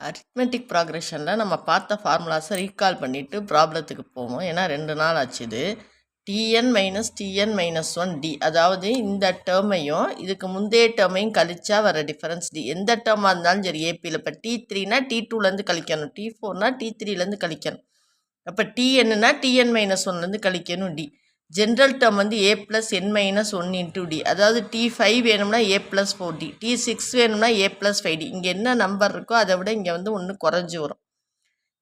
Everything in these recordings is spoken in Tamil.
அரித்மெட்டிக் ப்ராக்ரெஷனில் நம்ம பார்த்த ஃபார்முலாஸை ரீகால் பண்ணிவிட்டு ப்ராப்ளத்துக்கு போவோம். ஏன்னா 2 நாள் ஆச்சு இது. Tn-1D, அதாவது இந்த டேர்மையும் இதுக்கு முந்தைய டேர்மையும் கழிச்சா வர டிஃபரன்ஸ் டி. எந்த டேர்மாக இருந்தாலும் சரி ஏபியில். இப்போ T3னா T2லேருந்து கழிக்கணும், T4னா T3லேருந்து கழிக்கணும். அப்போ Tnனா Tn-1லேருந்து கழிக்கணும் டி. ஜென்ரல் டேர்ம் வந்து a + n-1 இன்ட்டு டி. அதாவது T5 வேணும்னா a + 4d, T6 வேணும்னா a + 5d. இங்கே என்ன நம்பர் இருக்கோ அதை விட இங்கே வந்து ஒன்று குறைஞ்சி வரும்.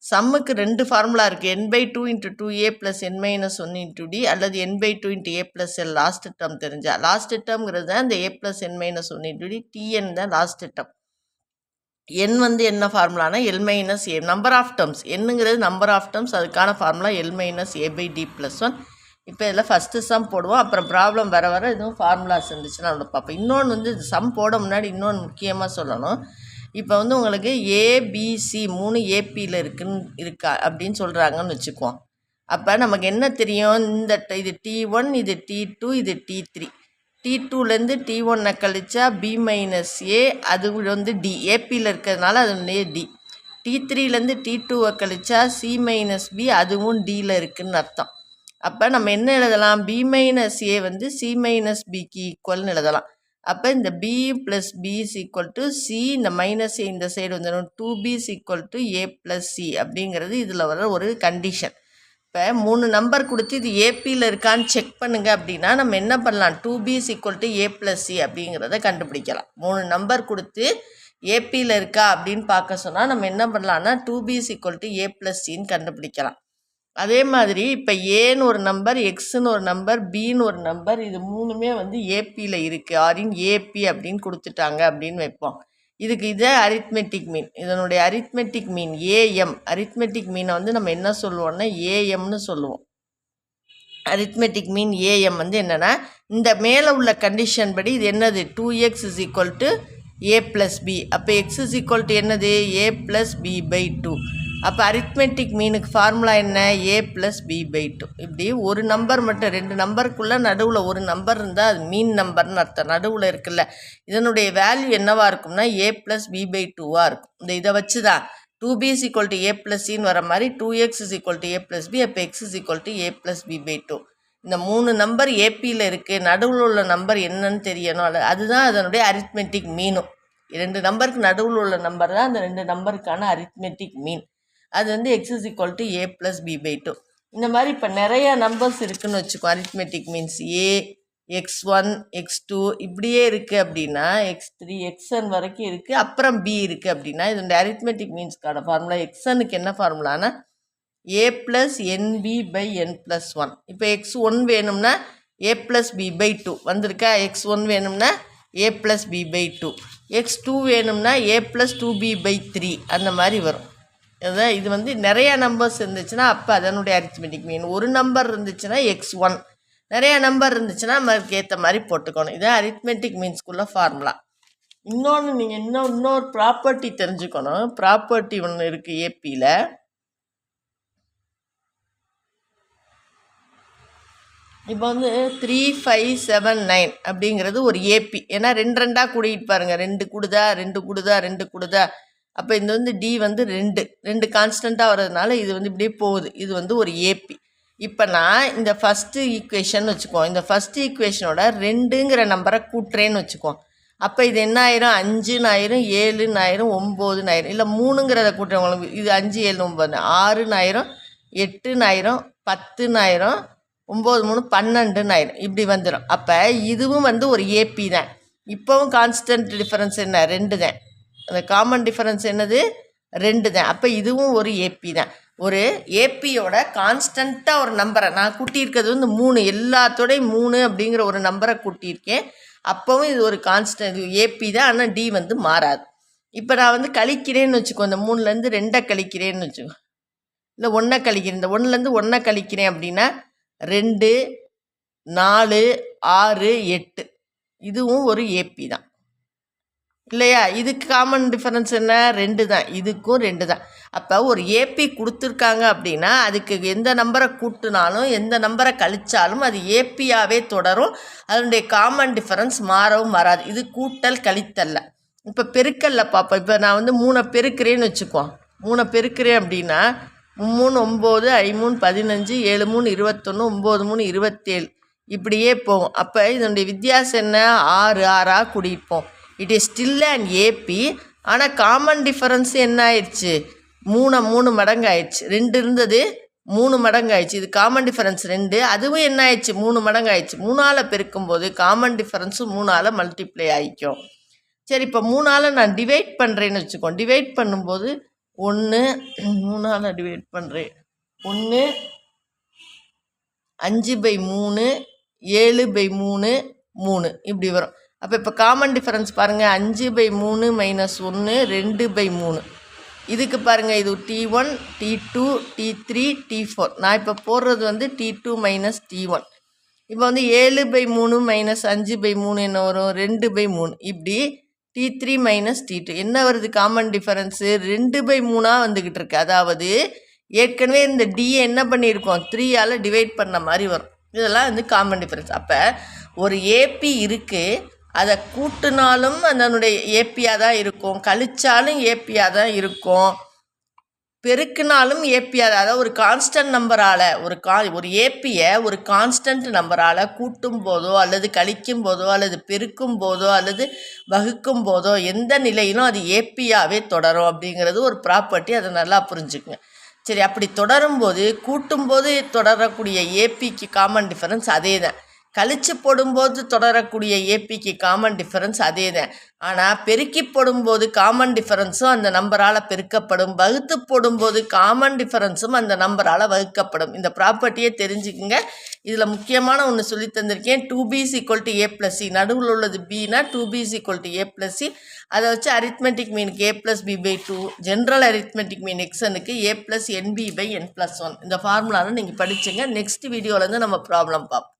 சம்முக்கு 2 ஃபார்முலா இருக்குது. n/2 × 2a + n-1 into D அல்லது n/2 × a + l. Last term தெரிஞ்சா லாஸ்ட் டேர்ம்ங்கிறது தான் இந்த a + n-1 into D. Tn தான் லாஸ்ட் டேர்ம். n வந்து என்ன ஃபார்முலானா l - a, number of terms. என்னங்கிறது நம்பர் ஆஃப் டேர்ம்ஸ், அதுக்கான ஃபார்முலா l - a/d + 1. இப்போ இதில் ஃபஸ்ட்டு சம் போடுவோம், அப்புறம் ப்ராப்ளம் வர வர இதுவும் ஃபார்முலாஸ் இருந்துச்சுன்னா அதை பார்ப்போம். இன்னொன்று வந்து சம் போட முன்னாடி இன்னொன்று முக்கியமாக சொல்லணும். இப்போ வந்து உங்களுக்கு ஏபிசி 3 ஏபியில் இருக்கா அப்படின்னு சொல்கிறாங்கன்னு வச்சுக்குவோம். அப்போ நமக்கு என்ன தெரியும், இது T1, இது T2, இது T3. T2லேருந்து T1 கழிச்சா B - a, அது வந்து D. ஏபியில் இருக்கிறதுனால அது D. T3லேருந்து T2 கழிச்சா C - b, அதுவும் Dயில் இருக்குதுன்னு அர்த்தம். அப்போ நம்ம என்ன எழுதலாம், B - a வந்து C - bக்கு ஈக்குவல்னு எழுதலாம். அப்போ இந்த B + b = C, இந்த -a இந்த சைடு வந்துடும். 2b = a + c அப்படிங்கிறது இதில் வர ஒரு கண்டிஷன். இப்போ 3 நம்பர் கொடுத்து இது ஏபியில் இருக்கான்னு செக் பண்ணுங்க அப்படின்னா நம்ம என்ன பண்ணலாம், 2b = a + c அப்படிங்கிறத கண்டுபிடிக்கலாம். 3 நம்பர் கொடுத்து ஏபியில் இருக்கா அப்படின்னு பார்க்க சொன்னால் நம்ம என்ன பண்ணலாம்னா 2b = a + cன்னு கண்டுபிடிக்கலாம். அதே மாதிரி இப்போ ஏன்னு ஒரு நம்பர், எக்ஸுன்னு ஒரு நம்பர், பின்னு ஒரு நம்பர், இது 3மே வந்து ஏபியில் இருக்குது. ஆரின் ஏபி அப்படின்னு கொடுத்துட்டாங்க அப்படின்னு வைப்போம். இதுக்கு இதே அரித்மெட்டிக் மீன். இதனுடைய அரித்மெட்டிக் மீன் ஏஎம். அரித்மெட்டிக் மீனை வந்து நம்ம என்ன சொல்லுவோம்னா ஏஎம்னு சொல்லுவோம். அரித்மெட்டிக் மீன் ஏஎம் வந்து என்னென்னா, இந்த மேலே உள்ள கண்டிஷன் படி இது என்னது, 2x = a + b. அப்போ x = என்னது, a + b/2. அப்போ அரித்மெட்டிக் மீனுக்கு ஃபார்முலா என்ன, a + b/2. இப்படி ஒரு நம்பர் மட்டும், 2 நம்பருக்குள்ளே நடுவில் ஒரு நம்பர் இருந்தால் அது மீன் நம்பர்னு அர்த்தம். நடுவில் இருக்குல்ல, இதனுடைய வேல்யூ என்னவாக இருக்கும்னா a + b/2வாக இருக்கும். இதை வச்சு தான் 2b = a + cன்னு வர மாதிரி 2x = a + b. அப்போ x = a + b/2. இந்த 3 நம்பர் ஏபியில் இருக்குது, நடுவில் உள்ள நம்பர் என்னன்னு தெரியணும். அதுதான் அதனுடைய அரித்மெட்டிக் மீனும். 2 நம்பருக்கு நடுவில் உள்ள நம்பர் தான் அந்த 2 நம்பருக்கான அரித்மெட்டிக் மீன். அது வந்து x = a + b/2. இந்த மாதிரி இப்போ நிறைய நம்பர்ஸ் இருக்குதுன்னு வச்சுக்கோ. Arithmetic means a, x1, x2 இப்படியே இருக்குது அப்படின்னா, x3, xn வரைக்கும் இருக்குது, அப்புறம் b இருக்குது அப்படின்னா இதனுடைய அரித்மெட்டிக் மீன்ஸ்க்கான ஃபார்முலா. xnக்கு என்ன ஃபார்முலானா a + nb/n + 1. இப்போ x1 வேணும்னா a + b/2 வந்திருக்கா. x1 வேணும்னா a + b/2, x2 வேணும்னா a + 2b/3 அந்த மாதிரி வரும். அதான் இது வந்து நிறையா நம்பர்ஸ் இருந்துச்சுன்னா அப்போ அதனுடைய அரித்மெட்டிக் மீன். ஒரு நம்பர் இருந்துச்சுன்னா x1, நிறையா நம்பர் இருந்துச்சுன்னா நமக்கு ஏற்ற மாதிரி போட்டுக்கணும். இதான் அரித்மெட்டிக் மீன்ஸ்குள்ள ஃபார்முலா. இன்னொன்று நீங்கள் இன்னொரு ப்ராப்பர்ட்டி தெரிஞ்சுக்கணும். ப்ராப்பர்ட்டி ஒன்று இருக்குது ஏபியில். இப்போ வந்து 3, 5, 7, 9 அப்படிங்கிறது ஒரு ஏபி. ஏன்னா 2 2ஆக கூடிட்டு பாருங்கள், 2 கூடுதா 2 கூடுதா 2 கூடுதா. அப்போ இது வந்து டி வந்து 2 கான்ஸ்டண்ட்டாக வர்றதுனால இது வந்து இப்படியே போகுது. இது வந்து ஒரு ஏபி. இப்போ நான் இந்த ஃபஸ்ட்டு ஈக்குவேஷன் வச்சுக்குவோம். இந்த ஃபஸ்ட்டு ஈக்குவேஷனோட 2ங்கிற நம்பரை கூட்டுறேன்னு வச்சுக்குவோம். அப்போ இது என்ன ஆயிரும், 5ன்னு ஆயிரும், 7ன்னு ஆயிரும், 9ன்னு ஆயிரும். இல்லை 3ங்கிறத கூட்டுறவங்களுக்கு இது 5, 7, 9, 6ன்னு ஆயிரும், 8ன்னு ஆயிரும், 10ன்னு ஆயிரும், 9, 3, 12ன்னு ஆயிரும். இப்படி வந்துடும். அப்போ இதுவும் வந்து ஒரு ஏபி தான். இப்போவும் கான்ஸ்டன்ட் டிஃபரன்ஸ் என்ன, 2 தான். அந்த காமன் டிஃபரன்ஸ் என்னது, 2 தான். அப்போ இதுவும் ஒரு ஏபி தான். ஒரு ஏபியோட கான்ஸ்டண்ட்டாக ஒரு நம்பரை நான் கூட்டியிருக்கிறது வந்து 3, எல்லாத்தோடையும் 3 அப்படிங்கிற ஒரு நம்பரை கூட்டியிருக்கேன். அப்போவும் இது ஒரு கான்ஸ்டன்ட் ஏபி தான். ஆனால் டி வந்து மாறாது. இப்போ நான் வந்து கழிக்கிறேன்னு வச்சுக்கோ, இந்த 3லேருந்து 2 கழிக்கிறேன்னு வச்சுக்கோ, இல்லை 1 கழிக்கிறேன், இந்த 1லேருந்து 1 கழிக்கிறேன் அப்படின்னா 2, 4, 6, 8. இதுவும் ஒரு ஏபி தான் இல்லையா. இதுக்கு காமன் டிஃபரன்ஸ் என்ன, 2 தான். இதுக்கும் 2 தான். அப்போ ஒரு ஏபி கொடுத்துருக்காங்க அப்படின்னா அதுக்கு எந்த நம்பரை கூட்டினாலும் எந்த நம்பரை கழித்தாலும் அது ஏபியாகவே தொடரும். அதனுடைய காமன் டிஃபரன்ஸ் மாறவும் மாறாது. இது கூட்டல் கழித்தல்ல. இப்போ பெருக்கல்ல பார்ப்போம். இப்போ நான் வந்து 3 பெருக்கிறேன்னு வச்சுக்குவோம். 3 பெருக்கிறேன் அப்படின்னா 3 9 5 15 7 21 9 27 இப்படியே போகும். அப்போ இதனுடைய வித்தியாசம் என்ன? 6 கூட்டிகிட்டு it is still an AP. ஆனால் காமன் டிஃபரன்ஸ் என்ன ஆயிடுச்சு? 3 மடங்கு ஆயிடுச்சு. 2 இருந்தது 3 மடங்கு ஆயிடுச்சு. இது காமன் டிஃபரன்ஸ் 2. அதுவும் என்ன ஆயிடுச்சு? 3 மடங்கு ஆயிடுச்சு. 3ஆல் பெருக்கும்போது காமன் டிஃபரன்ஸும் 3ஆல் மல்டிப்ளை ஆகிக்கும். சரி, இப்போ 3ஆல் நான் டிவைட் பண்ணுறேன்னு வச்சுக்கோ. டிவைட் பண்ணும்போது 1 3ஆல் டிவைட் பண்ணுறேன். 1 5/3 7/3 3 இப்படி வரும். அப்போ இப்போ காமன் டிஃபரன்ஸ் பாருங்கள். 5/3 -1 2/3. இதுக்கு பாருங்கள், இது T1 T2 T3 T4. நான் இப்போ போடுறது வந்து T2 - T1. இப்போ வந்து 7/3 -5/3 என்ன வரும்? 2/3. இப்படி T3 - T2 என்ன வருது? காமன் டிஃபரன்ஸு 2/3 வந்துக்கிட்டு இருக்கு. அதாவது ஏற்கனவே இந்த டியை என்ன பண்ணியிருக்கோம்? 3ஆல் டிவைட் பண்ண மாதிரி வரும். இதெல்லாம் வந்து காமன் டிஃபரன்ஸ். அப்போ ஒரு ஏபி இருக்குது, அதை கூட்டினாலும் அதனுடைய ஏபியாக தான் இருக்கும், கழிச்சாலும் ஏபியாக தான் இருக்கும், பெருக்கினாலும் ஏபியாக தான். அதாவது ஒரு கான்ஸ்டன்ட் நம்பரால் ஒரு ஏபியை ஒரு கான்ஸ்டன்ட் நம்பரால் கூட்டும் போதோ அல்லது கழிக்கும் போதோ அல்லது பெருக்கும் போதோ அல்லது வகுக்கும் போதோ எந்த நிலையிலும் அது ஏபியாகவே தொடரும் அப்படிங்கிறது ஒரு ப்ராப்பர்ட்டி. அதை நல்லா புரிஞ்சுக்குங்க. சரி, அப்படி தொடரும்போது கூட்டும்போது தொடரக்கூடிய ஏபிக்கு காமன் டிஃபரன்ஸ் அதே தான். கழிச்சு போடும்போது தொடரக்கூடிய ஏபிக்கு காமன் டிஃபரன்ஸ் அதே தான். ஆனால் பெருக்கி போடும்போது காமன் டிஃபரன்ஸும் அந்த நம்பரால் பெருக்கப்படும், வகுத்து போடும்போது காமன் டிஃபரன்ஸும் அந்த நம்பரால் வகுக்கப்படும். இந்த ப்ராப்பர்ட்டியை தெரிஞ்சுக்குங்க. இதில் முக்கியமான ஒன்று சொல்லி தந்திருக்கேன். 2b = a + c. நடுவில் உள்ளது bனா 2b = a + c. அதை வச்சு அரித்மெட்டிக் மீனுக்கு a+b/2, ஜென்ரல் அரித்மெட்டிக் மீன் எக்ஸனுக்கு a + nb/n+1. இந்த ஃபார்முலாவில் நீங்கள் படிச்சுங்க. நெக்ஸ்ட் வீடியோலேருந்து நம்ம ப்ராப்ளம் பார்ப்போம்.